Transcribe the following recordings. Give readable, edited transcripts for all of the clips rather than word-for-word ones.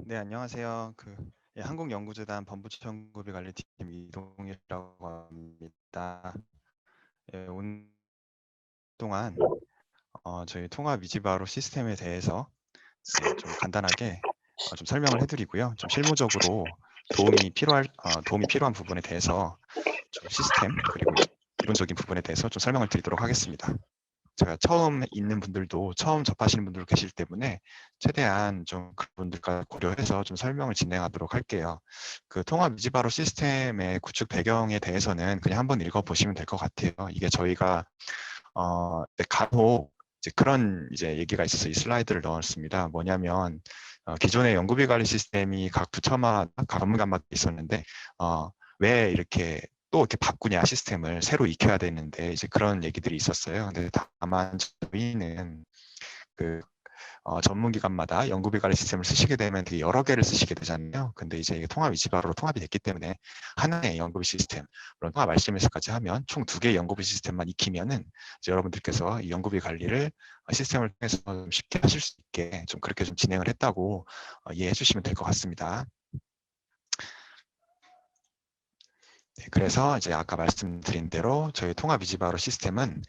네, 안녕하세요. 한국연구재단 범부처연구비관리팀 이동이라고 합니다. 오늘 동안 저희 통합 위지바로 시스템에 대해서 좀 간단하게 좀 설명을 해드리고요. 좀 실무적으로 도움이 필요한 부분에 대해서 좀 시스템 그리고 이론적인 부분에 대해서 좀 설명을 드리도록 하겠습니다. 제가 처음 있는 분들도 처음 접하시는 분들 계실 때문에 최대한 좀 그분들과 고려해서 좀 설명을 진행하도록 할게요. 그 통합 위지바로 시스템의 구축 배경에 대해서는 그냥 한번 읽어보시면 될 것 같아요. 이게 저희가 간혹 이제 그런 이제 얘기가 있어서 이 슬라이드를 넣었습니다. 뭐냐면 기존의 연구비 관리 시스템이 각 부처마다 각 전문가마다 있었는데 왜 이렇게 또 이렇게 바꾸냐, 시스템을 새로 익혀야 되는데 이제 그런 얘기들이 있었어요. 근데 다만 저희는 그 전문기관마다 연구비 관리 시스템을 쓰시게 되면 되게 여러 개를 쓰시게 되잖아요. 근데 이제 이게 통합 위지바로 통합이 됐기 때문에 하나의 연구비 시스템, 물론 통합 RCMS까지 하면 총 2개의 연구비 시스템만 익히면은 이제 여러분들께서 이 연구비 관리를 시스템을 통해서 좀 쉽게 하실 수 있게 좀 그렇게 좀 진행을 했다고 이해해 주시면 될 것 같습니다. 네, 그래서 이제 아까 말씀드린 대로 저희 통합 위지바로 시스템은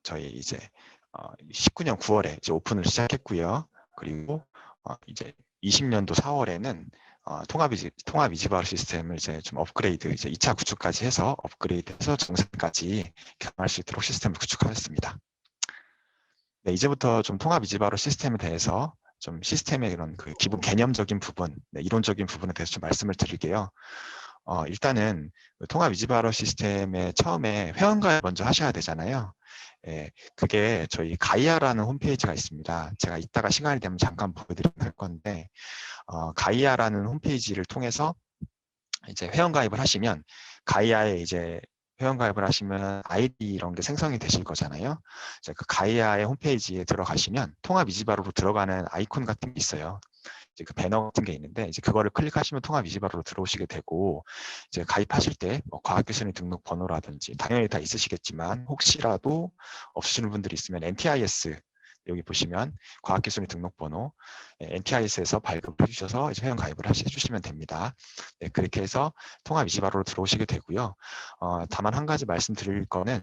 저희 이제 19년 9월에 이제 오픈을 시작했고요. 그리고 이제 20년도 4월에는 통합 위지바로 시스템을 이제 좀 업그레이드, 이제 2차 구축까지 해서 업그레이드해서 정상까지 개발할 수 있도록 시스템을 구축하였습니다. 네, 이제부터 좀 통합 위지바로 시스템에 대해서 좀 시스템의 이런 그 기본 개념적인 부분, 네, 이론적인 부분에 대해서 좀 말씀을 드릴게요. 일단은 통합 위지바로 시스템에 처음에 회원가입 먼저 하셔야 되잖아요. 예, 그게 저희 가이아라는 홈페이지가 있습니다. 제가 이따가 시간이 되면 잠깐 보여드리면 할 건데 가이아라는 홈페이지를 통해서 이제 회원가입을 하시면 가이아에 이제 회원가입을 하시면 아이디 이런 게 생성이 되실 거잖아요. 이제 그 가이아의 홈페이지에 들어가시면 통합 위지바로로 들어가는 아이콘 같은 게 있어요. 이제 그 배너 같은 게 있는데 이제 그거를 클릭하시면 통합 위지바로로 들어오시게 되고 이제 가입하실 때 뭐 과학교수님 등록 번호라든지 당연히 다 있으시겠지만 혹시라도 없으시는 분들이 있으면 NTIS 여기 보시면 과학기술인 등록번호 NTIS에서 발급해 주셔서 이제 회원 가입을 해주시면 됩니다. 네, 그렇게 해서 통합 위지바로로 들어오시게 되고요. 다만 한 가지 말씀드릴 거는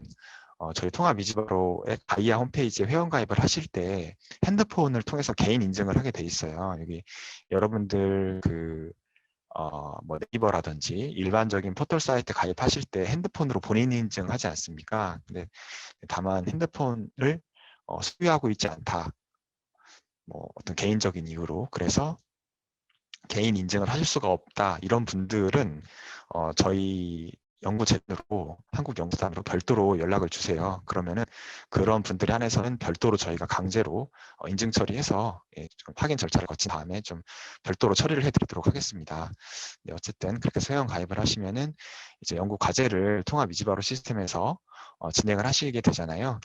저희 통합 위지바로의 가이아 홈페이지에 회원 가입을 하실 때 핸드폰을 통해서 개인 인증을 하게 돼 있어요. 여기 여러분들 뭐 네이버라든지 일반적인 포털 사이트 가입하실 때 핸드폰으로 본인 인증하지 않습니까? 근데 다만 핸드폰을 소유하고 있지 않다. 뭐 어떤 개인적인 이유로 그래서 개인 인증을 하실 수가 없다. 이런 분들은 저희 연구재단으로 한국연구단으로 별도로 연락을 주세요. 그러면은 그런 분들에 한해서는 별도로 저희가 강제로 인증 처리해서 좀 확인 절차를 거친 다음에 좀 별도로 처리를 해드리도록 하겠습니다. 네, 어쨌든 그렇게 회원 가입을 하시면은 이제 연구 과제를 통합 위지바로 시스템에서 진행을 하시게 되잖아요.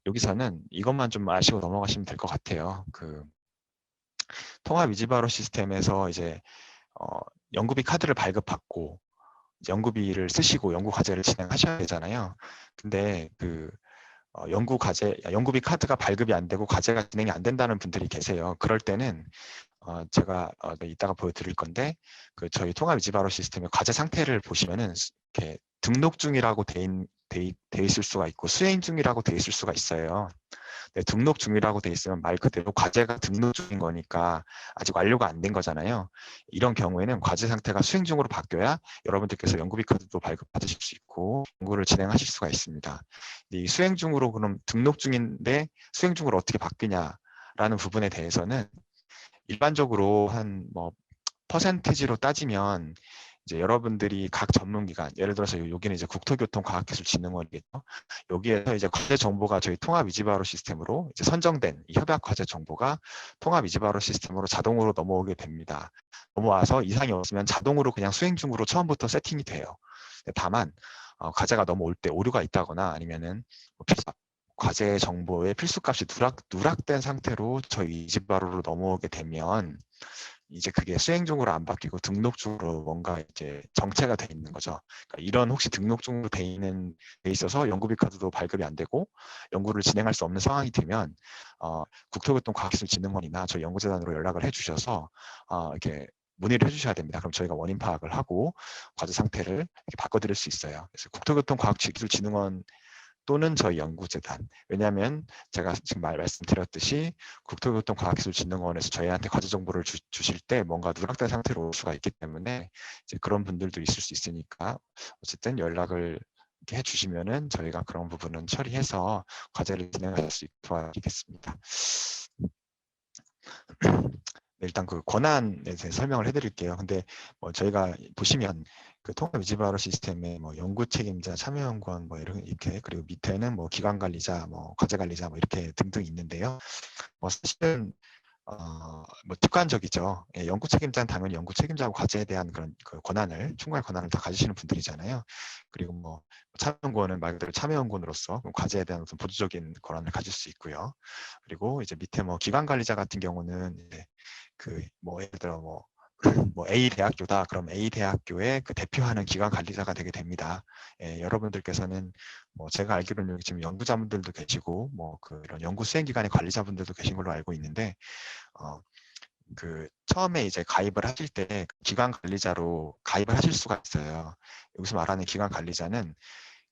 여기서는 이것만 좀 아시고 넘어가시면 될 것 같아요. 통합 위지바로 시스템에서 이제 연구비 카드를 발급받고 연구비를 쓰시고 연구 과제를 진행하셔야 되잖아요. 근데 연구비 카드가 발급이 안 되고 과제가 진행이 안 된다는 분들이 계세요. 그럴 때는 제가 이따가 보여드릴 건데 저희 통합 위지바로 시스템의 과제 상태를 보시면은 이렇게 등록 중이라고 돼 있을 수가 있고 수행 중이라고 돼 있을 수가 있어요. 네, 등록 중이라고 돼 있으면 말 그대로 과제가 등록 중인 거니까 아직 완료가 안 된 거잖아요. 이런 경우에는 과제 상태가 수행 중으로 바뀌어야 여러분들께서 연구비 카드도 발급받으실 수 있고 연구를 진행하실 수가 있습니다. 이 수행 중으로 그럼 등록 중인데 수행 중으로 어떻게 바뀌냐라는 부분에 대해서는 일반적으로 한 뭐 퍼센티지로 따지면 이제 여러분들이 각 전문기관, 예를 들어서 여기는 이제 국토교통과학기술진흥원이겠죠. 여기에서 이제 과제 정보가 저희 통합 위지바로 시스템으로 이제 선정된 이 협약 과제 정보가 통합 위지바로 시스템으로 자동으로 넘어오게 됩니다. 넘어와서 이상이 없으면 자동으로 그냥 수행 중으로 처음부터 세팅이 돼요. 다만 과제가 넘어올 때 오류가 있다거나 아니면은 과제 정보의 필수값이 누락된 상태로 저희 위지바로로 넘어오게 되면 이제 그게 수행 중으로 안 바뀌고 등록 중으로 뭔가 이제 정체가 돼 있는 거죠. 그러니까 이런 혹시 등록 중으로 돼 있어서 연구비 카드도 발급이 안 되고 연구를 진행할 수 없는 상황이 되면 국토교통과학기술진흥원이나 저희 연구재단으로 연락을 해주셔서 이렇게 문의를 해주셔야 됩니다. 그럼 저희가 원인 파악을 하고 과제 상태를 이렇게 바꿔드릴 수 있어요. 그래서 국토교통과학기술진흥원 또는 저희 연구재단. 왜냐하면 제가 지금 말씀드렸듯이 국토교통과학기술진흥원에서 저희한테 과제 정보를 주실 때 뭔가 누락된 상태로 올 수가 있기 때문에 이제 그런 분들도 있을 수 있으니까 어쨌든 연락을 이렇게 해주시면은 저희가 그런 부분은 처리해서 과제를 진행할 수 있도록 도와드리겠습니다. 일단 그 권한에 대해서 설명을 해드릴게요. 근데 저희가 보시면 그 통합위지바로 시스템에 연구 책임자, 참여연구원 이렇게 그리고 밑에는 기관 관리자, 과제 관리자 이렇게 등등 있는데요. 사실은 직관적이죠. 예, 연구 책임자는 당연히 연구 책임자하고 과제에 대한 그런 그 충분한 권한을 다 가지시는 분들이잖아요. 그리고 참여연구원은 말 그대로 참여연구원으로서 과제에 대한 어떤 보조적인 권한을 가질 수 있고요. 그리고 이제 밑에 기관 관리자 같은 경우는 이제 예를 들어 A 대학교다. 그럼 A 대학교의 그 대표하는 기관 관리자가 되게 됩니다. 예, 여러분들께서는 제가 알기로는 여기 지금 연구자분들도 계시고 이런 연구 수행기관의 관리자분들도 계신 걸로 알고 있는데 처음에 이제 가입을 하실 때 기관 관리자로 가입을 하실 수가 있어요. 여기서 말하는 기관 관리자는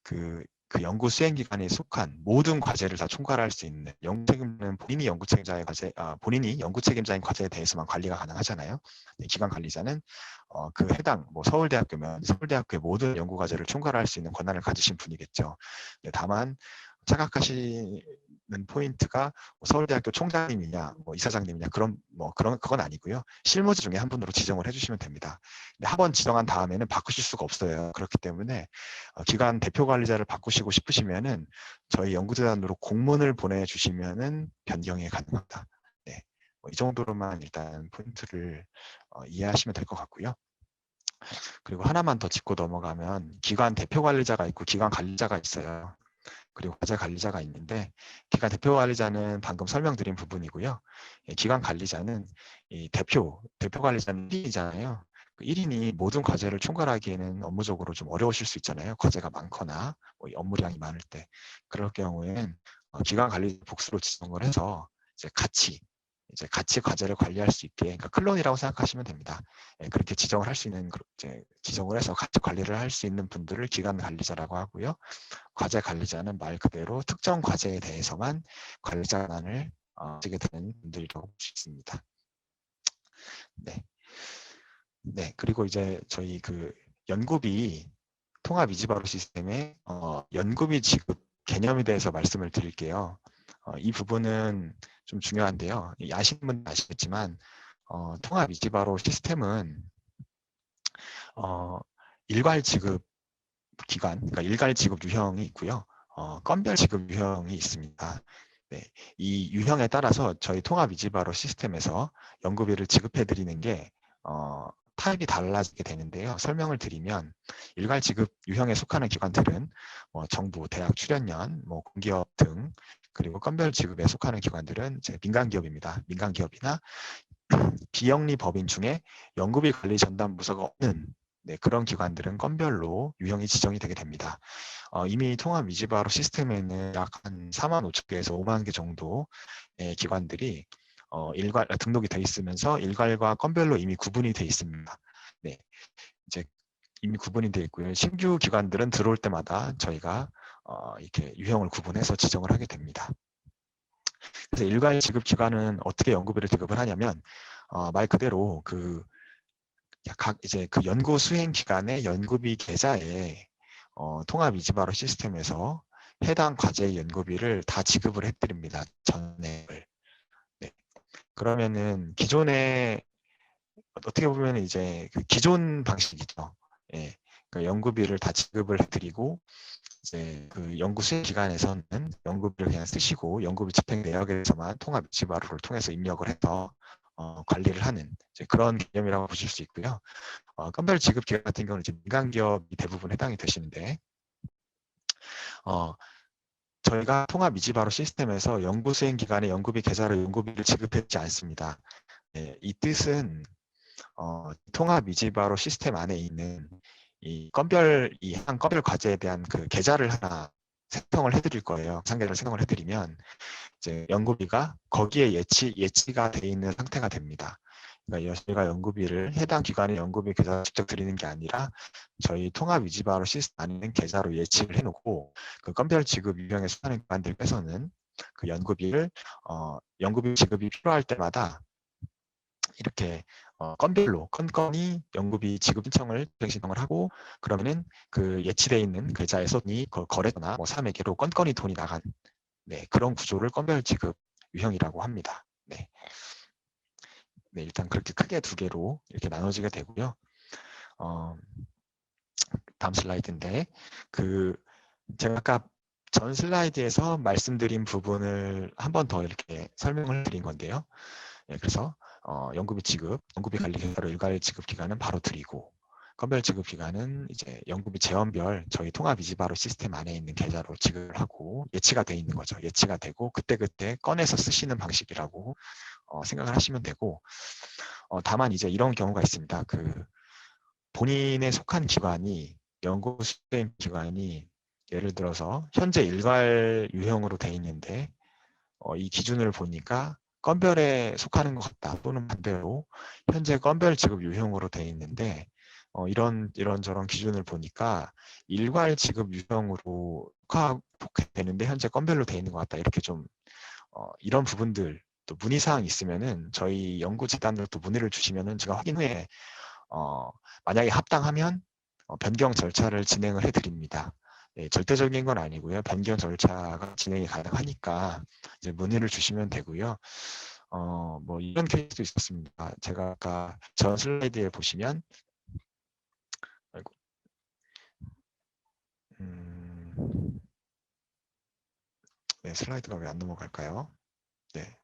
그 연구 수행기관에 속한 모든 과제를 다 총괄할 수 있는 연구책임자는 본인이 연구 책임자인 과제에 대해서만 관리가 가능하잖아요. 기관 관리자는 그 해당 서울대학교면 서울대학교의 모든 연구 과제를 총괄할 수 있는 권한을 가지신 분이겠죠. 다만 착각하시는 포인트가 서울대학교 총장님이냐 이사장님이냐 그건 아니고요. 실무자 중에 한 분으로 지정을 해주시면 됩니다. 근데 한 번 지정한 다음에는 바꾸실 수가 없어요. 그렇기 때문에 기관 대표 관리자를 바꾸시고 싶으시면은 저희 연구재단으로 공문을 보내주시면은 변경이 가능합니다. 네, 이 정도로만 일단 포인트를 이해하시면 될 것 같고요. 그리고 하나만 더 짚고 넘어가면 기관 대표 관리자가 있고 기관 관리자가 있어요. 그리고 과제 관리자가 있는데 기관 대표 관리자는 방금 설명드린 부분이고요. 기관 관리자는 이 대표 관리자는 1인이잖아요. 1인이 모든 과제를 총괄하기에는 업무적으로 좀 어려우실 수 있잖아요. 과제가 많거나 업무량이 많을 때. 그럴 경우에는 기관 관리 복수로 지정을 해서 이제 같이 과제를 관리할 수 있게, 그러니까 클론이라고 생각하시면 됩니다. 그렇게 지정을 할 수 있는, 지정을 해서 같이 관리를 할 수 있는 분들을 기관 관리자라고 하고요. 과제 관리자는 말 그대로 특정 과제에 대해서만 관리자 권한을 가지게 되는 분들이라고 볼 수 있습니다. 네. 네. 그리고 이제 저희 연구비 통합이지바로 시스템의 연구비 지급 개념에 대해서 말씀을 드릴게요. 이 부분은 좀 중요한데요. 아시는 분은 아시겠지만 통합이지바로 시스템은 일괄 지급 기간, 그러니까 일괄 지급 유형이 있고요. 건별 지급 유형이 있습니다. 네, 이 유형에 따라서 저희 통합이지바로 시스템에서 연구비를 지급해드리는 게 타입이 달라지게 되는데요. 설명을 드리면 일괄 지급 유형에 속하는 기관들은 정부, 대학 출연연, 공기업 등, 그리고 건별 지급에 속하는 기관들은 이제 민간기업입니다. 민간기업이나 비영리 법인 중에 연구비 관리 전담 부서가 없는 그런 기관들은 건별로 유형이 지정이 되게 됩니다. 이미 통합 위지바로 시스템에는 약 한 4만 5천 개에서 5만 개 정도의 기관들이 등록이 돼 있으면서 일괄과 건별로 이미 구분이 돼 있습니다. 네, 이제 이미 구분이 되어 있고요. 신규 기관들은 들어올 때마다 저희가 이렇게 유형을 구분해서 지정을 하게 됩니다. 그래서 일괄 지급 기관은 어떻게 연구비를 지급을 하냐면 말 그대로 이제 연구 수행 기간의 연구비 계좌에 통합 이지바로 시스템에서 해당 과제의 연구비를 다 지급을 해드립니다. 전액을. 네. 그러면은 기존에 어떻게 보면 이제 기존 방식이죠. 예. 연구비를 다 지급을 해드리고 이제 연구 수행 기간에서는 연구비를 그냥 쓰시고 연구비 집행 내역에서만 통합 이지바로를 통해서 입력을 해서 관리를 하는 그런 개념이라고 보실 수 있고요. 건별 지급 기간 같은 경우는 이제 민간기업이 대부분 해당이 되시는데 저희가 통합 이지바로 시스템에서 연구 수행 기간에 연구비 계좌로 연구비를 지급하지 않습니다. 이 뜻은 통합 위지바로 시스템 안에 있는 이 한 건별 과제에 대한 그 계좌를 하나 생성을 해드릴 거예요. 상계를 생성을 해드리면 이제 연구비가 거기에 예치가 돼 있는 상태가 됩니다. 그러니까 저희가 연구비를 해당 기관의 연구비 계좌 직접 드리는 게 아니라 저희 통합 위지바로 시스템 안에 있는 계좌로 예치를 해놓고 그 건별 지급 유형에 속하는 기관들께서는 그 연구비 지급이 필요할 때마다 이렇게 건별로 건건이 연구비 지급 신청을 하고 그러면은 그 예치돼 있는 계좌에서 돈이 거래나 뭐 사매개로 건건이 돈이 나간 그런 구조를 건별 지급 유형이라고 합니다. 네, 일단 그렇게 크게 두 개로 이렇게 나눠지게 되고요. 다음 슬라이드인데 제가 아까 전 슬라이드에서 말씀드린 부분을 한 번 더 이렇게 설명을 드린 건데요. 그래서 연구비 지급, 연구비 관리 계좌로 일괄 지급 기간은 바로 드리고 건별 지급 기간은 이제 연구비 재원별 저희 통합 위지바로 시스템 안에 있는 계좌로 지급을 하고 예치가 돼 있는 거죠. 예치가 되고 그때그때 꺼내서 쓰시는 방식이라고 생각을 하시면 되고 다만 이제 이런 경우가 있습니다. 본인에 속한 기관이 연구 수행 기관이 예를 들어서 현재 일괄 유형으로 돼 있는데 이 기준을 보니까 건별에 속하는 것 같다 또는 반대로 현재 건별 지급 유형으로 돼 있는데 이런저런 기준을 보니까 일괄 지급 유형으로 속되는데 현재 건별로 돼 있는 것 같다 이렇게 좀 이런 부분들 또 문의사항 있으면은 저희 연구재단으로 문의를 주시면은 제가 확인 후에 만약에 합당하면 변경 절차를 진행을 해드립니다. 절대적인 건 아니고요. 변경 절차가 진행이 가능하니까 이제 문의를 주시면 되고요. 뭐 이런 케이스도 있었습니다. 제가 아까 전 슬라이드에 보시면 아이고, 네, 슬라이드가 왜 안 넘어갈까요? 네,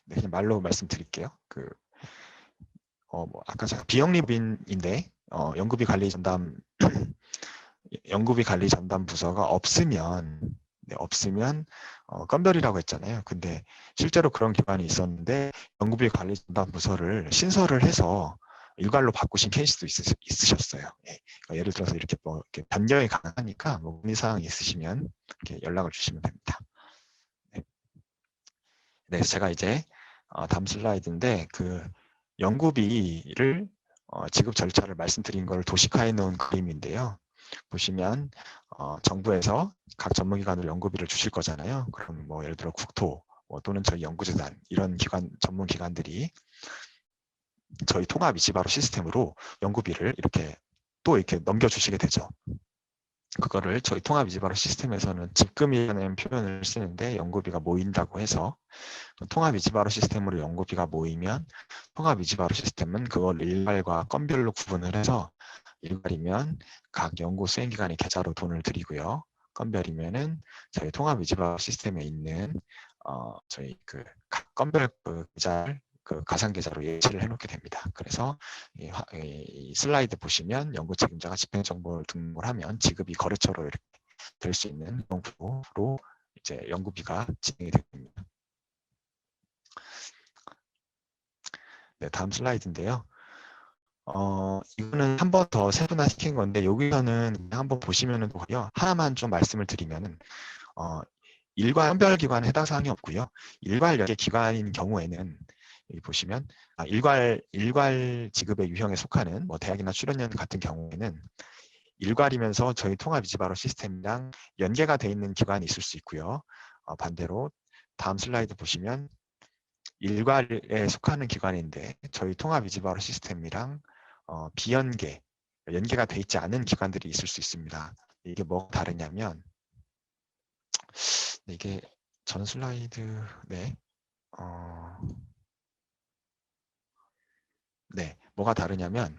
그냥 말로 말씀드릴게요. 뭐 아까 제가 비영리빈인데 연구비 관리 전담 연구비 관리 전담 부서가 없으면 건별이라고 했잖아요. 근데 실제로 그런 기관이 있었는데 연구비 관리 전담 부서를 신설을 해서 일괄로 바꾸신 케이스도 있으셨어요. 그러니까 예를 들어서 이렇게 이렇게 변경이 가능하니까 뭐 문의사항이 있으시면 이렇게 연락을 주시면 됩니다. 네, 제가 이제 다음 슬라이드인데 연구비를 지급 절차를 말씀드린 걸 도식화해 놓은 그림인데요. 보시면 정부에서 각 전문기관으로 연구비를 주실 거잖아요. 그럼 뭐 예를 들어 국토 또는 저희 연구재단 이런 전문기관들이 저희 통합 위지바로 시스템으로 연구비를 이렇게 넘겨주시게 되죠. 그거를 저희 통합 위지바로 시스템에서는 집금이라는 표현을 쓰는데 연구비가 모인다고 해서 통합 위지바로 시스템으로 연구비가 모이면 통합 위지바로 시스템은 그걸 일괄과 건별로 구분을 해서 일괄이면 각 연구 수행기관의 계좌로 돈을 드리고요. 건별이면은 저희 통합 위지바로 시스템에 있는 저희 각 건별 계좌를 가상 계좌로 예치를 해놓게 됩니다. 그래서 이 슬라이드 보시면 연구 책임자가 집행 정보를 등록을 하면 지급이 거래처로 이렇게 될 수 있는 구조로 이제 연구비가 진행이 됩니다. 네, 다음 슬라이드인데요. 이거는 한 번 더 세분화시킨 건데 여기서는 한번 보시면은 되고요. 하나만 좀 말씀을 드리면은 일괄 선별 기관은 해당 사항이 없고요. 일괄 연계 기관인 경우에는 여기 보시면 일괄 지급의 유형에 속하는 뭐 대학이나 출연연 같은 경우에는 일괄이면서 저희 통합 위지바로 시스템이랑 연계가 돼 있는 기관이 있을 수 있고요. 반대로 다음 슬라이드 보시면 일괄에 속하는 기관인데 저희 통합 위지바로 시스템이랑 연계가 돼 있지 않은 기관들이 있을 수 있습니다. 이게 뭐가 다르냐면 이게 전 슬라이드 뭐가 다르냐면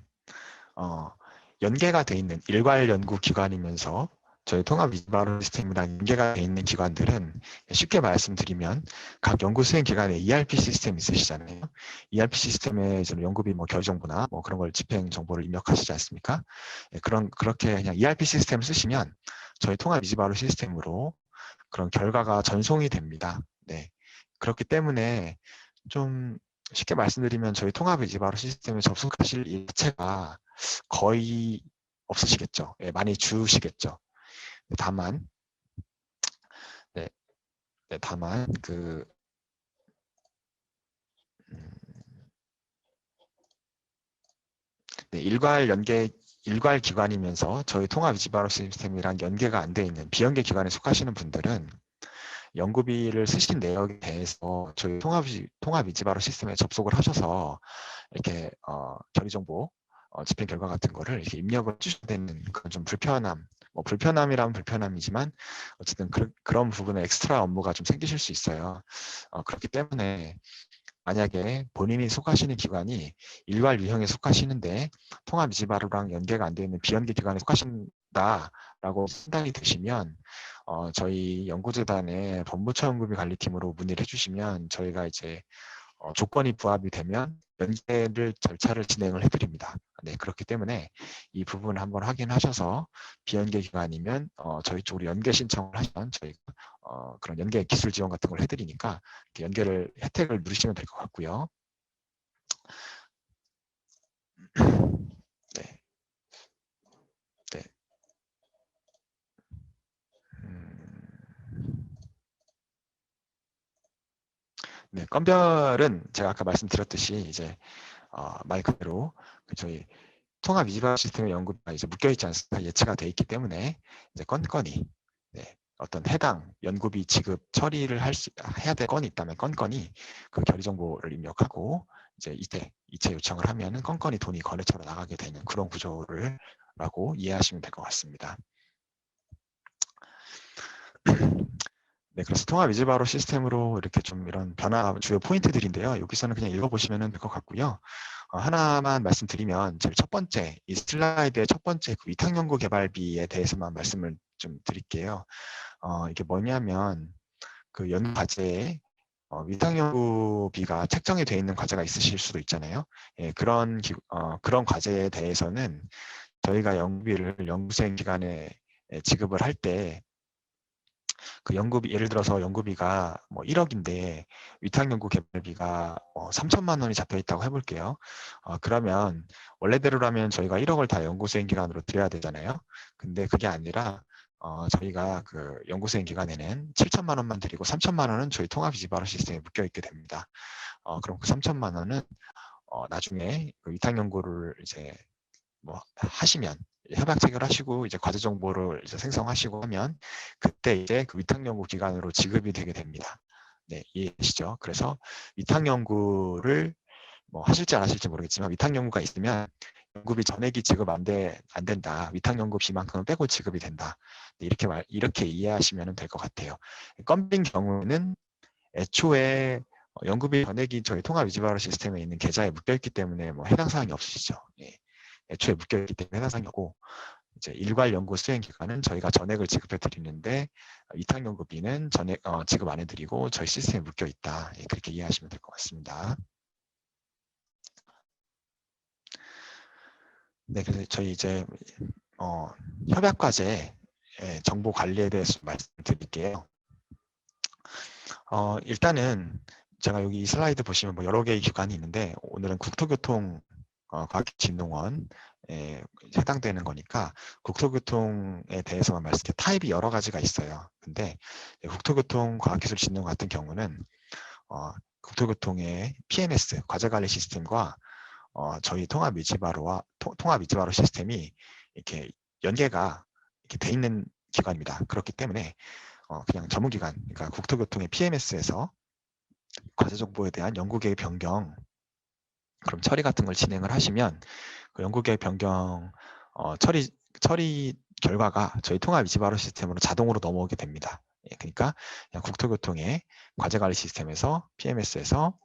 연계가 돼 있는 일괄 연구 기관이면서 저희 통합 위지바로 시스템이랑 연계가 돼 있는 기관들은 쉽게 말씀드리면 각 연구 수행 기관에 ERP 시스템 있으시잖아요. ERP 시스템에 연구비 결 정보나 그런 걸 집행 정보를 입력하시지 않습니까? 그렇게 그냥 ERP 시스템 쓰시면 저희 통합 위지바로 시스템으로 그런 결과가 전송이 됩니다. 네. 그렇기 때문에 좀 쉽게 말씀드리면 저희 통합 위주바로 시스템에 접속하실 일 자체가 거의 없으시겠죠. 예, 많이 주시겠죠. 다만, 네, 네, 다만 음, 네, 일괄 기관이면서 저희 통합 위주바로 시스템이랑 연계가 안 돼 있는 비연계 기관에 속하시는 분들은 연구비를 쓰신 내역에 대해서 저희 통합 위주바로 시스템에 접속을 하셔서 이렇게 결의 정보, 집행 결과 같은 거를 이렇게 입력을 해주셔야 되는 그런 좀 불편함, 뭐 불편함이라면 불편함이지만 어쨌든 그런 부분에 엑스트라 업무가 좀 생기실 수 있어요. 그렇기 때문에 만약에 본인이 속하시는 기관이 일괄 유형에 속하시는데 통합 위주바로랑 연계가 안 되어 있는 비연계 기관에 속하신다라고 판단이 되시면 저희 연구재단의 법무처 연구비 관리팀으로 문의를 해주시면 저희가 이제 조건이 부합이 되면 연계를 절차를 진행을 해드립니다. 네, 그렇기 때문에 이 부분을 한번 확인하셔서 비연계 기관이면 저희 쪽으로 연계 신청을 하시면 저희가 그런 연계 기술 지원 같은 걸 해드리니까 연계를 혜택을 누리시면 될 것 같고요. 네, 네. 네, 건별은 제가 아까 말씀드렸듯이 이제 말 그대로 저희 통합 위주화 시스템의 연구가 이제 묶여 있지 않습니까? 예치가 돼 있기 때문에 이제 건건이 네, 어떤 해당 연구비 지급 처리를 해야 될 건이 있다면 건건이 그 결의 정보를 입력하고 이제 이체 요청을 하면은 건건이 돈이 거래처로 나가게 되는 그런 구조를 라고 이해하시면 될 것 같습니다. 네, 그래서 통합 위주바로 시스템으로 이렇게 좀 이런 변화 주요 포인트들인데요. 여기서는 그냥 읽어보시면 될 것 같고요. 하나만 말씀드리면 제일 첫 번째, 이 슬라이드의 첫 번째 그 위탁연구 개발비에 대해서만 말씀을 좀 드릴게요. 이게 뭐냐면 그 연구 과제에 위탁연구비가 책정이 되어 있는 과제가 있으실 수도 있잖아요. 예, 그런 과제에 대해서는 저희가 연구비를 연구생 기간에 지급을 할 때 그 연구비 예를 들어서 연구비가 뭐 1억인데 위탁연구 개발비가 3천만 원이 잡혀 있다고 해볼게요. 그러면 원래대로라면 저희가 1억을 다 연구수행 기간으로 드려야 되잖아요. 근데 그게 아니라 저희가 그 연구수행 기간에는 7천만 원만 드리고 3천만 원은 저희 통합이지바로 시스템에 묶여 있게 됩니다. 그럼 그 3천만 원은 나중에 그 위탁연구를 이제 뭐 하시면 협약 체결하시고 이제 과제 정보를 이제 생성하시고 하면 그때 이제 그 위탁 연구 기간으로 지급이 되게 됩니다. 네, 이해되시죠? 그래서 위탁 연구를 뭐 하실지 안 하실지 모르겠지만 위탁 연구가 있으면 연구비 전액이 지급 안 된다. 위탁 연구비만큼은 빼고 지급이 된다. 네, 이렇게 이해하시면 될 것 같아요. 건빈 경우는 애초에 연구비 전액이 저희 통합 위주바로 시스템에 있는 계좌에 묶여있기 때문에 뭐 해당 사항이 없으시죠. 예. 애초에 묶여있기 때문에 해당 사항이 없고 이제 일괄 연구 수행 기간은 저희가 전액을 지급해 드리는데 위탁 연구비는 전액 지급 안 해드리고 저희 시스템에 묶여 있다. 예, 그렇게 이해하시면 될 것 같습니다. 네, 그래서 저희 이제 협약 과제 정보 관리에 대해서 말씀드릴게요. 일단은 제가 여기 이 슬라이드 보시면 뭐 여러 개의 기관이 있는데 오늘은 국토교통 과학진흥원에 해당되는 거니까 국토교통에 대해서만 말씀드릴게요. 타입이 여러 가지가 있어요. 근데 국토교통과학기술진흥원 같은 경우는 국토교통의 PMS 과제관리 시스템과 저희 통합 위주바로 시스템이 이렇게 연계가 이렇게 돼 있는 기관입니다. 그렇기 때문에 그냥 전문기관, 그러니까 국토교통의 PMS에서 과제 정보에 대한 연구계획 변경, 그럼 처리 같은 걸 진행을 하시면 그 연구계획 변경 처리 결과가 저희 통합 위주바로 시스템으로 자동으로 넘어오게 됩니다. 예, 그러니까 그냥 국토교통의 과제관리 시스템에서 PMS에서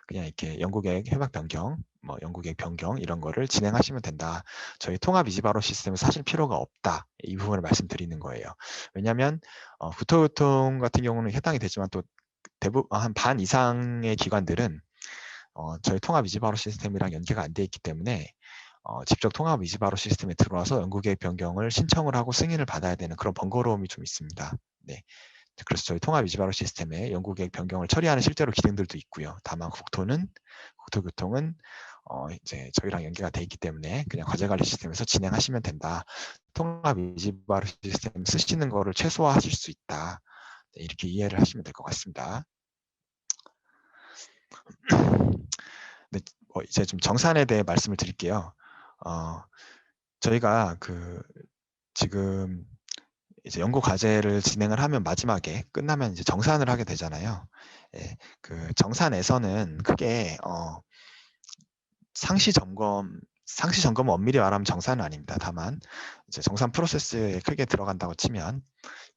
그냥 이렇게 연구계획 협약 변경, 뭐 연구계획 변경 이런 거를 진행하시면 된다. 저희 통합 위주바로 시스템을 하실 필요가 없다. 이 부분을 말씀드리는 거예요. 왜냐하면 국토교통 같은 경우는 해당이 되지만 또 대부분 한 반 이상의 기관들은 저희 통합 위주바로 시스템이랑 연계가 안 돼 있기 때문에 직접 통합 위주바로 시스템에 들어와서 연구계획 변경을 신청을 하고 승인을 받아야 되는 그런 번거로움이 좀 있습니다. 네. 그래서 저희 통합 위지바로 시스템에 연구계획 변경을 처리하는 실제로 기능들도 있고요. 다만 국토교통은 이제 저희랑 연계가 돼 있기 때문에 그냥 과제관리 시스템에서 진행하시면 된다. 통합 위지바로 시스템 쓰시는 거를 최소화하실 수 있다. 네, 이렇게 이해를 하시면 될 것 같습니다. 네, 이제 좀 정산에 대해 말씀을 드릴게요. 저희가 지금 이제 연구 과제를 진행을 하면 마지막에 끝나면 이제 정산을 하게 되잖아요. 예, 그 정산에서는 크게 상시 점검은 엄밀히 말하면 정산은 아닙니다. 다만 이제 정산 프로세스에 크게 들어간다고 치면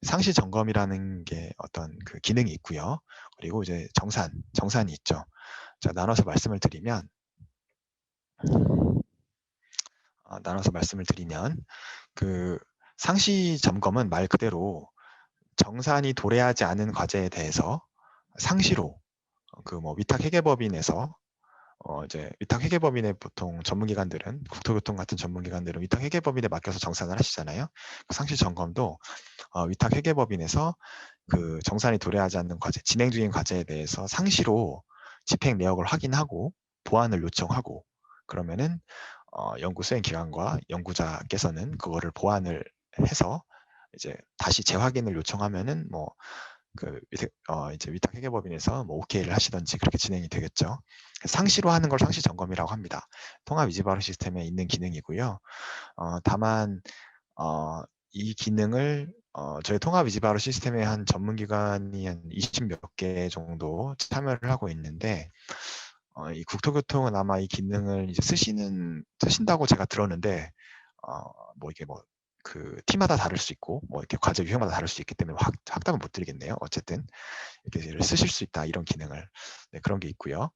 상시 점검이라는 게 어떤 그 기능이 있고요. 그리고 이제 정산이 있죠. 자, 나눠서 말씀을 드리면 그 상시 점검은 말 그대로 정산이 도래하지 않은 과제에 대해서 상시로 그 뭐 위탁회계법인에서 이제 위탁회계법인의 보통 전문기관들은 국토교통 같은 전문기관들은 위탁회계법인에 맡겨서 정산을 하시잖아요. 그 상시 점검도 위탁회계법인에서 그 정산이 도래하지 않는 과제, 진행 중인 과제에 대해서 상시로 집행 내역을 확인하고 보완을 요청하고 그러면은 연구 수행 기관과 연구자께서는 그거를 보완을 해서 이제 다시 재확인을 요청하면은 뭐 이제 위탁회계법인에서 뭐 오케이를 하시던지 그렇게 진행이 되겠죠. 상시로 하는 걸 상시 점검이라고 합니다. 통합 위지바로 시스템에 있는 기능이고요. 다만 이 기능을 저희 통합 위지바로 시스템의 한 전문기관이 한 20몇 개 정도 참여를 하고 있는데 이 국토교통은 아마 이 기능을 이제 쓰신다고 제가 들었는데 뭐 이게 뭐 그 팀마다 다를 수 있고 뭐 이렇게 과제 유형마다 다를 수 있기 때문에 확답은 못 드리겠네요. 어쨌든 이렇게 쓰실 수 있다 이런 기능을 그런 게 있고요.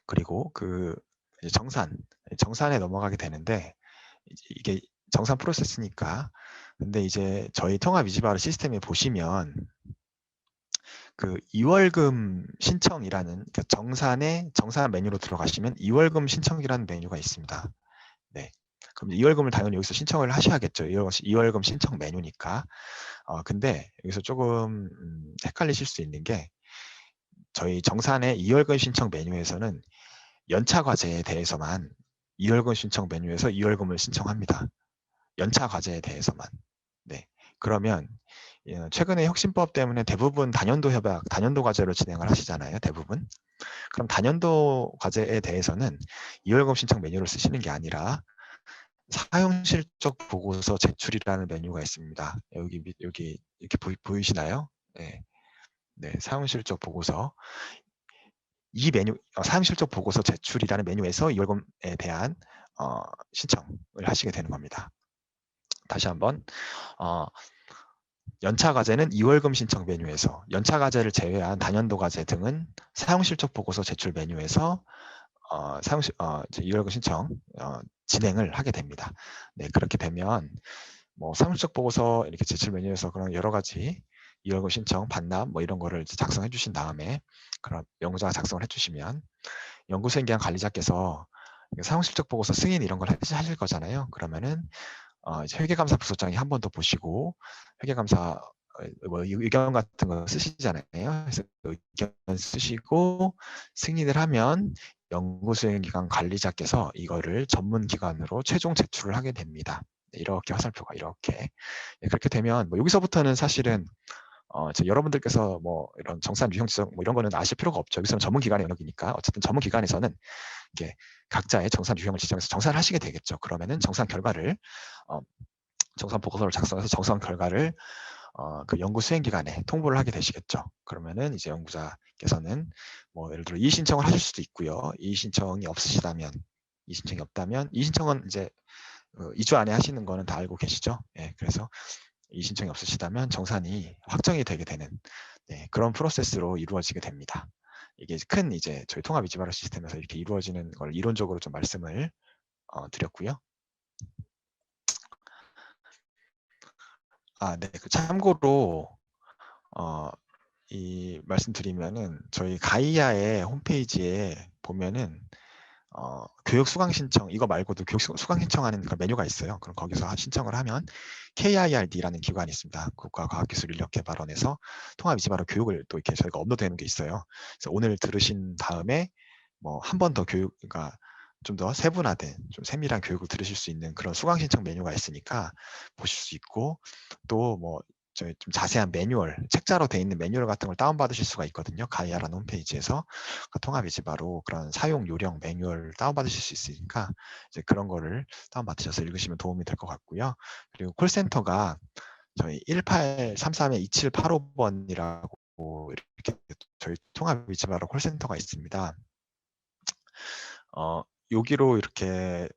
그리고 이제 정산에 넘어가게 되는데 이게 정산 프로세스니까 근데 이제 저희 통합 위지바로 시스템에 보시면 그 2월금 신청이라는 그러니까 정산 메뉴로 들어가시면 2월금 신청이라는 메뉴가 있습니다. 네. 그럼 2월금을 당연히 여기서 신청을 하셔야겠죠. 2월금 신청 메뉴니까. 근데 여기서 조금 헷갈리실 수 있는 게 저희 정산의 2월금 신청 메뉴에서는 연차 과제에 대해서만 2월금 신청 메뉴에서 2월금을 신청합니다. 연차 과제에 대해서만. 네. 그러면 최근에 혁신법 때문에 대부분 단연도 과제로 진행을 하시잖아요. 대부분. 그럼 단연도 과제에 대해서는 2월금 신청 메뉴를 쓰시는 게 아니라 사용 실적 보고서 제출이라는 메뉴가 있습니다. 여기 이렇게 보이시나요? 네. 네, 사용 실적 보고서 이 메뉴 사용 실적 보고서 제출이라는 메뉴에서 2월금에 대한 신청을 하시게 되는 겁니다. 다시 한번 연차 과제는 2월금 신청 메뉴에서 연차 과제를 제외한 단연도 과제 등은 사용 실적 보고서 제출 메뉴에서 이제 2월금 신청 진행을 하게 됩니다. 네, 그렇게 되면 뭐 사용실적 보고서 이렇게 제출 메뉴에서 그런 여러 가지 2월금 신청, 반납 뭐 이런 거를 작성해 주신 다음에 그럼 연구자가 작성을 해주시면 연구수행기관 관리자께서 사용실적 보고서 승인 이런 걸 하실 거잖아요. 그러면은 이제 회계감사 부서장이 한 번 더 보시고 회계감사 뭐 의견 같은 거 쓰시잖아요. 그래서 의견 쓰시고 승인을 하면 연구수행기관 관리자께서 이거를 전문기관으로 최종 제출을 하게 됩니다. 이렇게 화살표가 이렇게 그렇게 되면 뭐 여기서부터는 사실은 여러분들께서 뭐 이런 정산 유형 지정 뭐 이런 거는 아실 필요가 없죠. 여기서는 전문기관의 영역이니까 어쨌든 전문기관에서는 이게 각자의 정산 유형을 지정해서 정산을 하시게 되겠죠. 그러면은 정산 결과를 정산 보고서를 작성해서 정산 결과를 그 연구 수행기관에 통보를 하게 되시겠죠. 그러면은 이제 연구자께서는 뭐 예를 들어 이의 신청을 하실 수도 있고요. 이의 신청이 없으시다면 이의 신청이 없다면 이의 신청은 이제 2주 안에 하시는 거는 다 알고 계시죠. 예, 그래서 이의 신청이 없으시다면 정산이 확정이 되게 되는 그런 프로세스로 이루어지게 됩니다. 이게 큰 이제 저희 통합 위지바로 시스템에서 이렇게 이루어지는 걸 이론적으로 좀 말씀을 드렸고요. 네. 참고로 이 말씀드리면은 저희 가이아의 홈페이지에 보면은 교육 수강 신청 이거 말고도 교육 수강 신청하는 그런 메뉴가 있어요. 그럼 거기서 신청을 하면 KIRD라는 기관이 있습니다. 국가과학기술인력개발원에서 통합이지바로 교육을 또 이렇게 저희가 업로드하는 게 있어요. 그래서 오늘 들으신 다음에 뭐 한 번 더 교육, 그러니까 좀 더 세분화된, 좀 세밀한 교육을 들으실 수 있는 그런 수강 신청 메뉴가 있으니까 보실 수 있고, 또 뭐 저희 좀 자세한 매뉴얼, 책자로 돼 있는 매뉴얼 같은 걸 다운받으실 수가 있거든요. 가이아라는 홈페이지에서 통합이지바로 그런 사용 요령 매뉴얼 다운받으실 수 있으니까 이제 그런 거를 다운받으셔서 읽으시면 도움이 될 것 같고요. 그리고 콜센터가 저희 1833-2785번이라고 이렇게 저희 통합이지바로 콜센터가 있습니다. 여기로 이렇게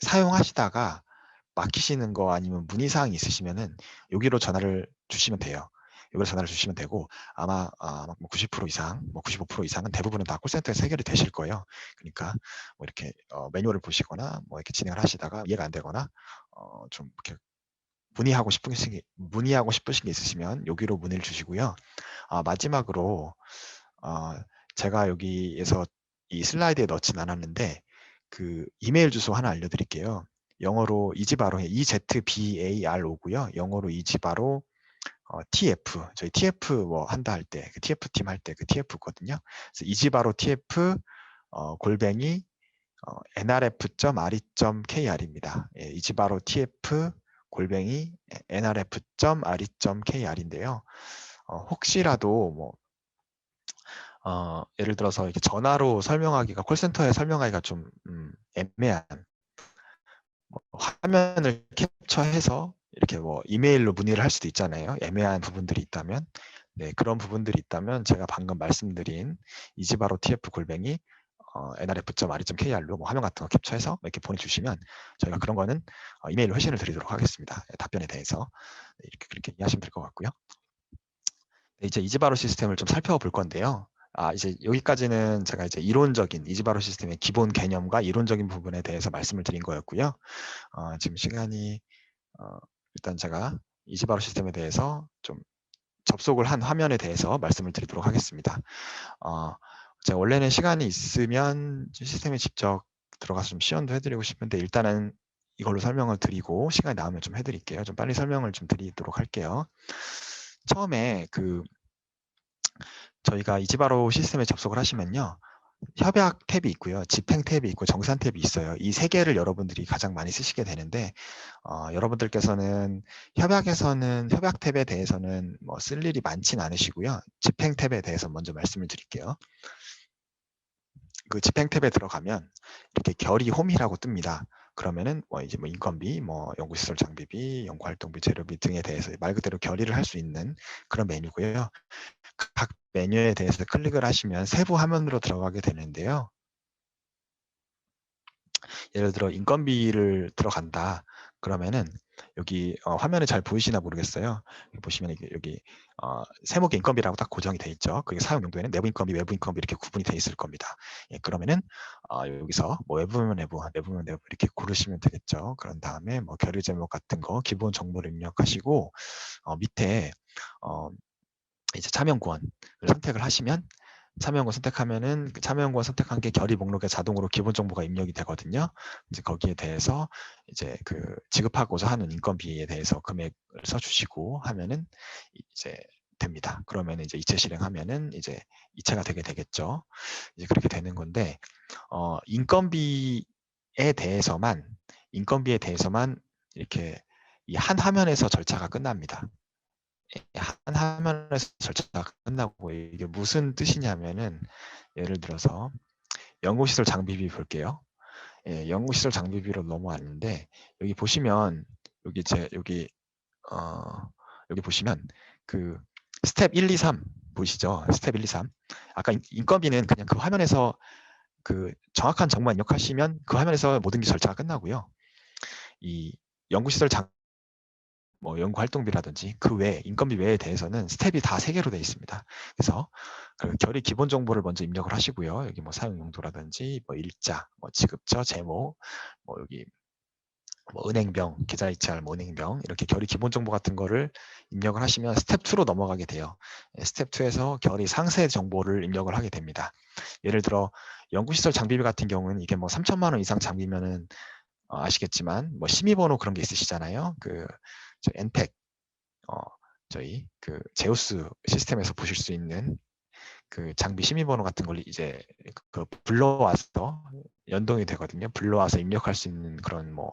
사용하시다가 막히시는 거 아니면 문의사항이 있으시면은 여기로 전화를 주시면 돼요. 여기로 전화를 주시면 되고 아마 90% 이상, 뭐 95% 이상은 대부분은 다 콜센터에서 해결이 되실 거예요. 그러니까 뭐 이렇게 매뉴얼을 보시거나 뭐 이렇게 진행을 하시다가 이해가 안 되거나 좀 이렇게 문의하고 싶으신 게 있으시면 여기로 문의를 주시고요. 마지막으로 제가 여기에서 이 슬라이드에 넣진 않았는데 그 이메일 주소 하나 알려드릴게요. 영어로 이지바로 EZBARO고요. 영어로 이지바로 TF, 저희 TF 뭐 한다 할 때, 그 TF 팀 할 때 그 TF거든요. 그래서 이지바로 TF 골뱅이 nrf.re.kr입니다. 예, 이지바로 TF 골뱅이 nrf.re.kr인데요. 혹시라도 뭐 예를 들어서 이렇게 전화로 설명하기가 콜센터에 설명하기가 좀 애매한 뭐 화면을 캡처해서 이렇게 뭐 이메일로 문의를 할 수도 있잖아요. 애매한 부분들이 있다면, 네, 그런 부분들이 있다면 제가 방금 말씀드린 이지바로 TF 골뱅이 nrf.re.kr로 뭐 화면 같은 거 캡처해서 이렇게 보내주시면 저희가 그런 거는 이메일로 회신을 드리도록 하겠습니다. 답변에 대해서 이렇게 그렇게 이해하시면 될 것 같고요. 네, 이제 이지바로 시스템을 좀 살펴볼 건데요. 이제 여기까지는 제가 이제 이론적인 이지바로 시스템의 기본 개념과 이론적인 부분에 대해서 말씀을 드린 거였고요. 지금 시간이 일단 제가 이지바로 시스템에 대해서 좀 접속을 한 화면에 대해서 말씀을 드리도록 하겠습니다. 제가 원래는 시간이 있으면 시스템에 직접 들어가서 좀 시연도 해드리고 싶은데 일단은 이걸로 설명을 드리고 시간이 나오면 좀 해드릴게요. 좀 빨리 설명을 좀 드리도록 할게요. 처음에 저희가 이지바로 시스템에 접속을 하시면요. 협약 탭이 있고요. 집행 탭이 있고 정산 탭이 있어요. 이 세 개를 여러분들이 가장 많이 쓰시게 되는데 여러분들께서는 협약 탭에 대해서는 뭐 쓸 일이 많진 않으시고요. 집행 탭에 대해서 먼저 말씀을 드릴게요. 그 집행 탭에 들어가면 이렇게 결의 홈이라고 뜹니다. 그러면은 이제 인건비, 연구시설 장비비, 연구활동비, 재료비 등에 대해서 말 그대로 결의를 할 수 있는 그런 메뉴고요. 각 메뉴에 대해서 클릭을 하시면 세부 화면으로 들어가게 되는데요. 예를 들어 인건비를 들어간다. 그러면은 여기 화면에 잘 보이시나 모르겠어요. 여기 보시면 여기 세목의 인건비라고 딱 고정이 돼 있죠. 그게 사용 용도에는 내부 인건비, 외부 인건비 이렇게 구분이 돼 있을 겁니다. 예, 그러면은 여기서 뭐 외부면 내부, 내부면 내부 이렇게 고르시면 되겠죠. 그런 다음에 뭐 결의 제목 같은 거 기본 정보를 입력하시고 밑에 이제 참여연구원을 선택을 하시면 참여연구원 선택하면은 그 참여연구원 선택한 게 결의 목록에 자동으로 기본 정보가 입력이 되거든요. 이제 거기에 대해서 이제 그 지급하고자 하는 인건비에 대해서 금액을 써주시고 하면은 이제 됩니다. 그러면 이제 이체 실행하면은 이제 이체가 되게 되겠죠. 이제 그렇게 되는 건데 인건비에 대해서만 이렇게 이 한 화면에서 절차가 끝납니다. 한 화면에서 절차가 끝나고 이게 무슨 뜻이냐면은 예를 들어서 연구시설 장비비 볼게요. 예, 연구시설 장비비로 넘어왔는데 여기 보시면 여기 보시면 그 스텝 1, 2, 3 보이시죠? 스텝 1, 2, 3. 아까 인건비는 그냥 그 화면에서 그 정확한 정보만 입력하시면 그 화면에서 모든 게 절차가 끝나고요. 이 연구시설 연구 활동비라든지 그 외 인건비 외에 대해서는 스텝이 다 3개로 되어 있습니다. 그래서 그 결의 기본 정보를 먼저 입력을 하시고요. 여기 뭐 사용 용도라든지 일자, 지급처, 제목, 여기 은행병, 계좌이체할 은행병 이렇게 결의 기본 정보 같은 거를 입력을 하시면 스텝 2로 넘어가게 돼요. 스텝 2에서 결의 상세 정보를 입력을 하게 됩니다. 예를 들어 연구시설 장비비 같은 경우는 이게 뭐 3천만 원 이상 장비면은 아시겠지만 뭐 심의번호 그런 게 있으시잖아요. 저 엔팩 저희 그 제우스 시스템에서 보실 수 있는 그 장비 심의번호 같은 걸 이제 그 불러와서 연동이 되거든요. 불러와서 입력할 수 있는 그런 뭐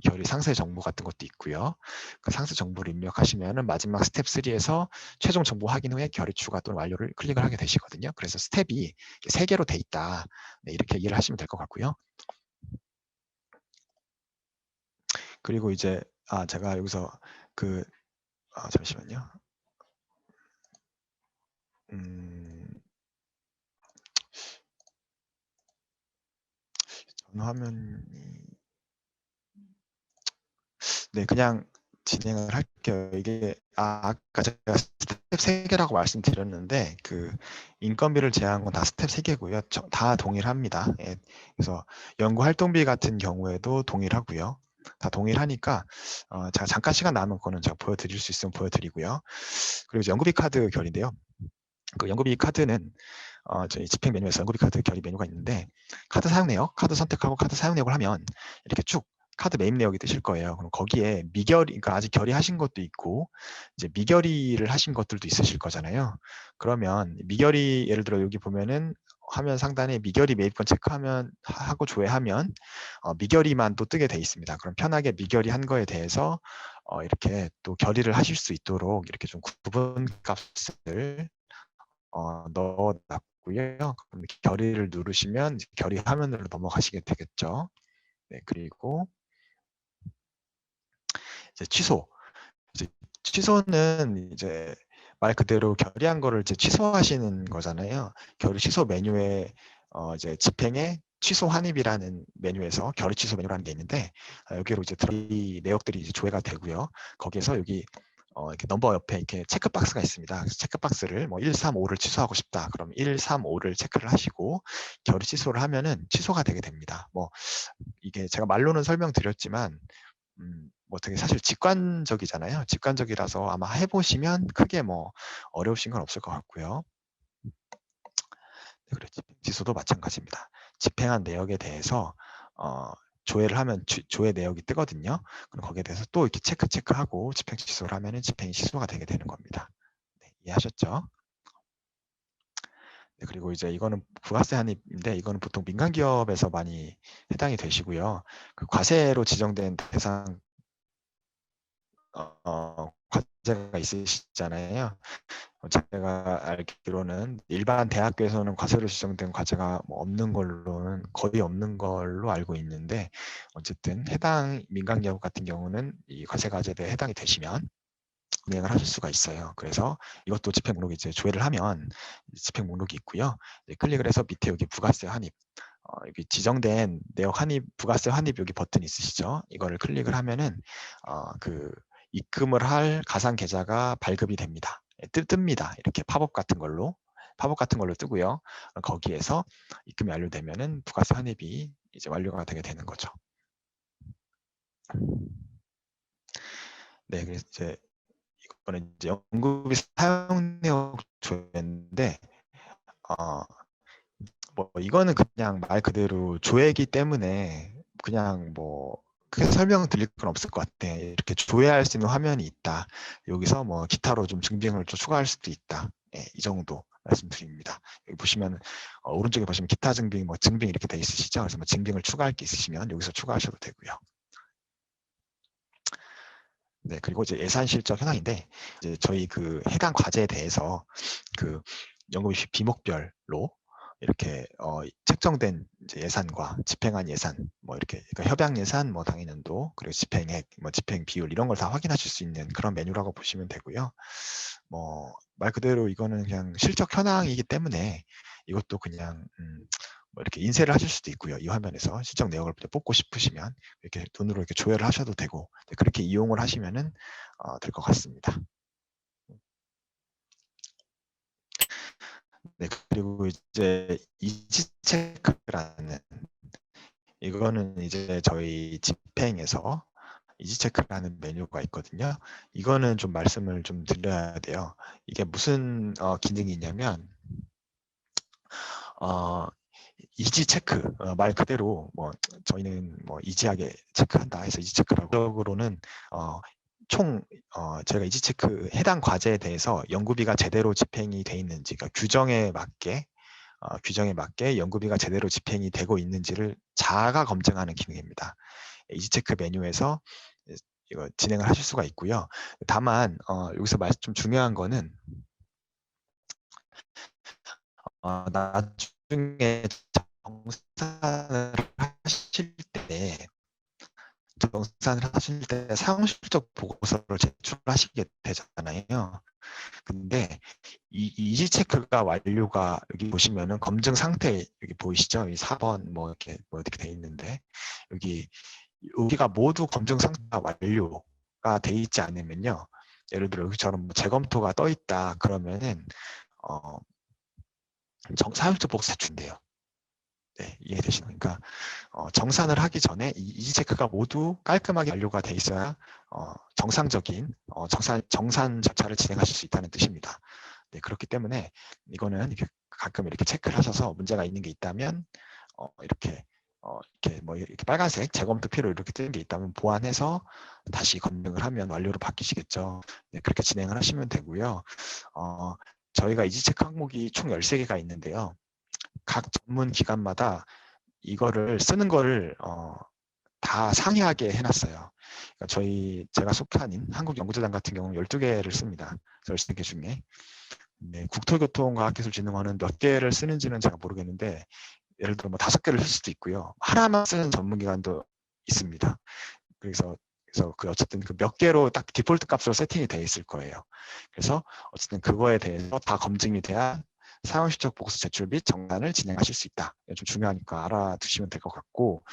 결의 상세 정보 같은 것도 있고요. 그 상세 정보를 입력하시면은 마지막 스텝 3에서 최종 정보 확인 후에 결의 추가 또는 완료를 클릭을 하게 되시거든요. 그래서 스텝이 3개로 돼 있다. 네, 이렇게 이해를 하시면 될 것 같고요. 그리고 이제 제가 여기서 잠시만요. 전 화면이 네, 그냥 진행을 할게요. 이게 아까 제가 스텝 3개라고 말씀드렸는데 그 인건비를 제외한 건 다 스텝 3개고요. 다 동일합니다. 예, 그래서 연구 활동비 같은 경우에도 동일하고요. 다 동일하니까 제가 잠깐 시간 나면 그거는 제가 보여드릴 수 있으면 보여드리고요. 그리고 이제 연구비 카드 결인데요. 그 연구비 카드는 저희 집행 메뉴에서 연구비 카드 결의 메뉴가 있는데 카드 사용 내역, 카드 선택하고 카드 사용 내역을 하면 이렇게 쭉 카드 매입 내역이 뜨실 거예요. 그럼 거기에 미결이, 그러니까 아직 결의하신 것도 있고 이제 미결의를 하신 것들도 있으실 거잖아요. 그러면 미결의 예를 들어 여기 보면은 화면 상단에 미결의 매입권 체크하면 하고 조회하면 미결의만 또 뜨게 돼 있습니다. 그럼 편하게 미결의 한 거에 대해서 이렇게 또 결의를 하실 수 있도록 이렇게 좀 구분 값을 넣어놨고요. 그럼 결의를 누르시면 결의 화면으로 넘어가시게 되겠죠. 네, 그리고 이제 취소. 이제 취소는 이제 말 그대로 결의한 거를 이제 취소하시는 거잖아요. 결의 취소 메뉴에 이제 집행의 취소 환입이라는 메뉴에서 결의 취소 메뉴라는 게 있는데 여기로 이제 이 내역들이 이제 조회가 되고요. 거기에서 여기 이렇게 넘버 옆에 이렇게 체크박스가 있습니다. 그래서 체크박스를 뭐 1, 3, 5를 취소하고 싶다. 그럼 1, 3, 5를 체크를 하시고 결의 취소를 하면은 취소가 되게 됩니다. 뭐 이게 제가 말로는 설명드렸지만 뭐 되게 사실 직관적이잖아요. 직관적이라서 아마 해보시면 크게 뭐 어려우신 건 없을 것 같고요. 네, 그리고 집행 취소도 마찬가지입니다. 집행한 내역에 대해서 조회를 하면 조회 내역이 뜨거든요. 그럼 거기에 대해서 또 이렇게 체크하고 집행 취소를 하면은 집행이 취소가 되게 되는 겁니다. 네, 이해하셨죠? 네, 그리고 이제 이거는 부가세 환입인데 이거는 보통 민간 기업에서 많이 해당이 되시고요. 그 과세로 지정된 대상 과제가 있으시잖아요. 제가 알기로는 일반 대학교에서는 과세로 지정된 과제가 뭐 없는 걸로는 거의 없는 걸로 알고 있는데 어쨌든 해당 민간 기업 같은 경우는 이 과세 과제에 해당이 되시면 운행을 하실 수가 있어요. 그래서 이것도 집행 목록 이제 조회를 하면 집행 목록이 있고요. 클릭을 해서 밑에 여기 부가세 환입 여기 지정된 내역 환입, 부가세 환입 여기 버튼 있으시죠? 이거를 클릭을 하면은 그 입금을 할 가상 계좌가 발급이 됩니다. 뜹니다. 이렇게 팝업 같은 걸로 뜨고요. 거기에서 입금이 완료되면은 부가세 환입이 이제 완료가 되게 되는 거죠. 네, 그래서 이제 이거는 이제 연구비 사용 내역 조회인데 뭐 이거는 그냥 말 그대로 조회이기 때문에 그냥 뭐 크게 설명 드릴 건 없을 것 같아. 이렇게 조회할 수 있는 화면이 있다. 여기서 뭐 기타로 좀 증빙을 좀 추가할 수도 있다. 예, 이 정도 말씀드립니다. 여기 보시면 오른쪽에 보시면 기타 증빙, 뭐 증빙 이렇게 돼 있으시죠. 그래서 뭐 증빙을 추가할 게 있으시면 여기서 추가하셔도 되고요. 네, 그리고 이제 예산 실적 현황인데 이제 저희 그 해당 과제에 대해서 그 연구비 비목별로 이렇게 책정된 이제 예산과 집행한 예산, 뭐 이렇게 그러니까 협약 예산, 뭐 당해년도 그리고 집행액, 뭐 집행 비율 이런 걸 다 확인하실 수 있는 그런 메뉴라고 보시면 되고요. 뭐 말 그대로 이거는 그냥 실적 현황이기 때문에 이것도 그냥 뭐 이렇게 인쇄를 하실 수도 있고요. 이 화면에서 실적 내역을 뽑고 싶으시면 이렇게 돈으로 이렇게 조회를 하셔도 되고 그렇게 이용을 하시면은 될 것 같습니다. 네, 그리고 이제 이지 체크라는 이거는 이제 저희 집행에서 이지 체크라는 메뉴가 있거든요. 이거는 좀 말씀을 좀 드려야 돼요. 이게 무슨 기능이 있냐면 이지 체크 말 그대로 뭐 저희는 뭐 이지하게 체크한다 해서 이지 체크라고. 적으로는 총 저희가 이지 체크 해당 과제에 대해서 연구비가 제대로 집행이 돼 있는지, 그러니까 규정에 맞게 연구비가 제대로 집행이 되고 있는지를 자가 검증하는 기능입니다. 이지 체크 메뉴에서 이거 진행을 하실 수가 있고요. 다만 여기서 좀 중요한 거는 나중에 정산을 하실 때 사용실적 보고서를 제출하시게 되잖아요. 근데 이 이지 체크가 완료가 여기 보시면은 검증 상태 여기 보이시죠? 이 4번 뭐 이렇게 돼 있는데 여기가 모두 검증 상태가 완료가 돼 있지 않으면요. 예를 들어 여기처럼 뭐 재검토가 떠 있다 그러면은 사용실적 보고서 제출돼요. 네, 이해되시나요? 그러니까 정산을 하기 전에 이지 체크가 모두 깔끔하게 완료가 돼 있어야 정상적인 정산 절차를 진행하실 수 있다는 뜻입니다. 네, 그렇기 때문에 이거는 가끔 이렇게 체크를 하셔서 문제가 있는 게 있다면 이렇게 빨간색 재검토 필요 이렇게 뜨는 게 있다면 보완해서 다시 검증을 하면 완료로 바뀌시겠죠. 네, 그렇게 진행을 하시면 되고요. 저희가 이지 체크 항목이 총 13개가 있는데요. 각 전문 기관마다 이거를 쓰는 거를 다 상이하게 해놨어요. 그러니까 제가 속한 한국연구재단 같은 경우는 12개를 씁니다. 13개 중에. 네, 국토교통과학기술진흥원은 몇 개를 쓰는지는 제가 모르겠는데 예를 들어 뭐 5개를 쓸 수도 있고요. 하나만 쓰는 전문기관도 있습니다. 그래서 어쨌든 그 몇 개로 딱 디폴트 값으로 세팅이 되어 있을 거예요. 그래서 어쨌든 그거에 대해서 다 검증이 돼야 사용실적 보고서 제출 및 정산을 진행하실 수 있다. 좀 중요하니까 알아두시면 될 것 같고,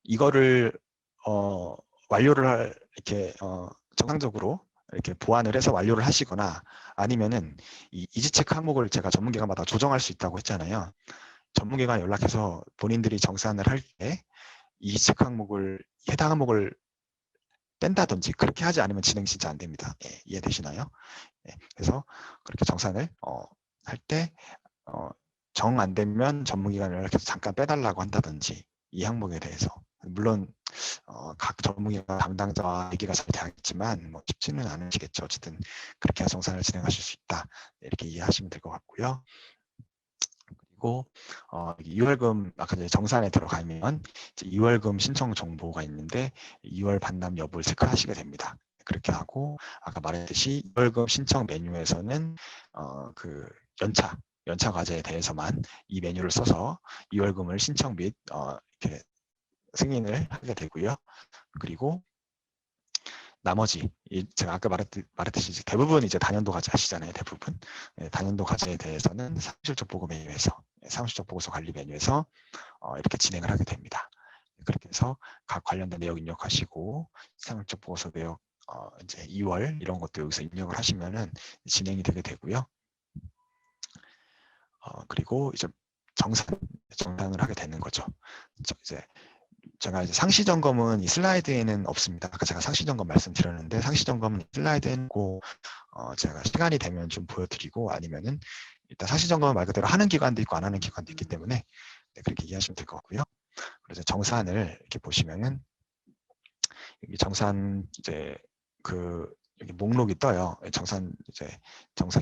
이거를 완료를 이렇게 정상적으로 이렇게 보완을 해서 완료를 하시거나 아니면은 이 이지 체크 항목을 제가 전문기관마다 조정할 수 있다고 했잖아요. 전문기관 연락해서 본인들이 정산을 할 때 이지 체크 항목을 해당 항목을 뺀다든지 그렇게 하지 않으면 진행이 진짜 안 됩니다. 예, 이해되시나요? 예, 그래서 그렇게 정산을 할 때 정 안 되면 전문기관 연락해서 잠깐 빼달라고 한다든지 이 항목에 대해서 물론 각 전문기관 담당자와 얘기가 잘 돼야겠지만 뭐 쉽지는 않으시겠죠. 어쨌든 그렇게 정산을 진행하실 수 있다. 이렇게 이해하시면 될 것 같고요. 그리고 이월금 아까 이제 정산에 들어가면 이제 이월금 신청 정보가 있는데 2월 반납 여부를 체크하시게 됩니다. 그렇게 하고 아까 말했듯이 이월금 신청 메뉴에서는 그 연차 과제에 대해서만 이 메뉴를 써서 이월금을 신청 및 이렇게 승인을 하게 되고요. 그리고 나머지 제가 아까 말했듯이 대부분 이제 단연도 과제 하시잖아요. 대부분 단연도 과제에 대해서는 사무실적 보고 메뉴에서 사무실적 보고서 관리 메뉴에서 이렇게 진행을 하게 됩니다. 그렇게 해서 각 관련된 내역 입력하시고 사무실적 보고서 내역 이제 2월 이런 것도 여기서 입력을 하시면은 진행이 되게 되고요. 그리고 이제 정산을 하게 되는 거죠. 제가 이제 상시 점검은 이 슬라이드에는 없습니다. 아까 제가 상시 점검 말씀드렸는데 상시 점검은 슬라이드에는 있고 제가 시간이 되면 좀 보여드리고 아니면은 일단 상시 점검은 말 그대로 하는 기관도 있고 안 하는 기관도 있기 때문에 네, 그렇게 이해하시면 될 것 같고요. 그래서 정산을 이렇게 보시면은 여기 정산 이제 여기 목록이 떠요. 정산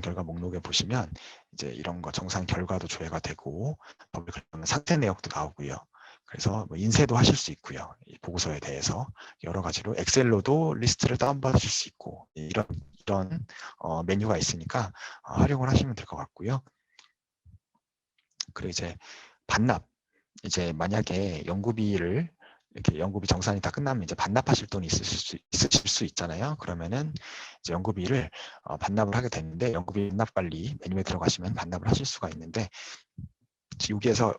결과 목록에 보시면 이제 이런 거 정산 결과도 조회가 되고 상태 내역도 나오고요. 그래서 뭐 인쇄도 하실 수 있고요. 이 보고서에 대해서 여러 가지로 엑셀로도 리스트를 다운받으실 수 있고 이런 메뉴가 있으니까 활용을 하시면 될 것 같고요. 그리고 이제 반납, 이제 만약에 이렇게 연구비 정산이 다 끝나면 이제 반납하실 돈이 있으실 수 있잖아요. 그러면은 이제 연구비를 반납을 하게 되는데 연구비 반납 관리 메뉴에 들어가시면 반납을 하실 수가 있는데 여기에서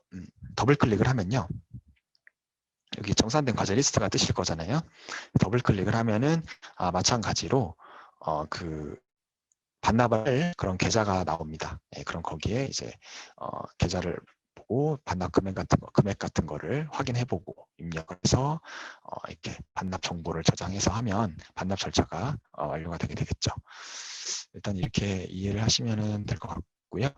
더블 클릭을 하면요. 여기 정산된 과제 리스트가 뜨실 거잖아요. 더블 클릭을 하면은 마찬가지로 그 반납할 그런 계좌가 나옵니다. 예, 그럼 거기에 이제 계좌를 보고 반납 금액 같은 거를 확인해보고 입력을 해서 이렇게 반납 정보를 저장해서 하면 반납 절차가 완료가 되게 되겠죠. 일단 이렇게 이해를 하시면 될 것 같고요.